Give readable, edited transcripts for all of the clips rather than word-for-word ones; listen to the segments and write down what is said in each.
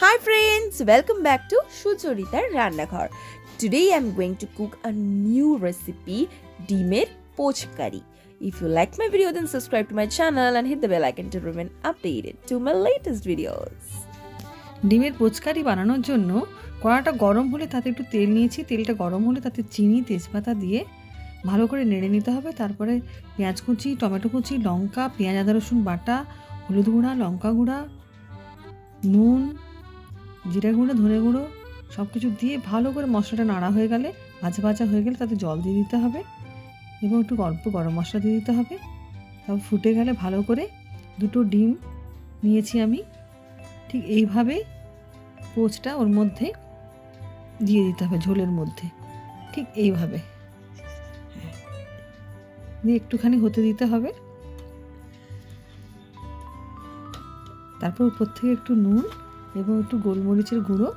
Hi friends, welcome back to Suchoritar Rannaghar. Today I'm going to cook a new recipe, ডিমের poach curry. If you like my video then subscribe to my channel and hit the bell icon to remain updated to my latest videos. ডিমের পোচকারি বানানোর জন্য কড়াটা গরম হলে তাতে একটু তেল নিয়েছি। তেলটা গরম হলে তাতে চিনি তেজপাতা দিয়ে ভালো করে নেড়ে নিতে হবে। তারপরে পেঁয়াজ কুচি, টমেটো কুচি, লঙ্কা, পেঁয়াজ আদা রসুন বাটা, হলুদ গুঁড়া, লঙ্কা গুঁড়া, নুন, জিরা গুঁড়ো, ধনে গুঁড়ো সব কিছু দিয়ে ভালো করে মশলাটা নাড়া হয়ে গেলে, ভাজা ভাজা হয়ে গেলে তাতে জল দিয়ে দিতে হবে এবং একটু অল্প গরম মশলা দিয়ে দিতে হবে। তারপর ফুটে গেলে ভালো করে দুটো ডিম নিয়েছি আমি, ঠিক এইভাবে পোচটা ওর মধ্যে দিয়ে দিতে হবে, ঝোলের মধ্যে ঠিক এইভাবে দিয়ে একটুখানি হতে দিতে হবে। তারপর উপর থেকে একটু নুন এবং একটু গোলমরিচের গুঁড়ো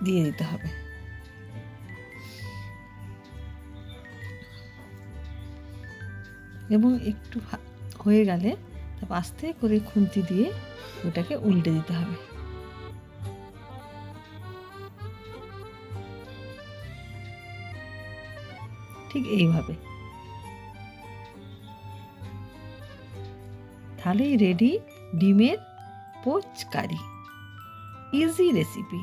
দিয়ে দিতে হবে। এবং একটু হয়ে গেলে তারপর আস্তে করে খুন্তি দিয়ে ওটাকে উল্টে দিতে হবে। ঠিক এইভাবে তাহলেই রেডি ডিমের পোচ কারি। Easy recipe.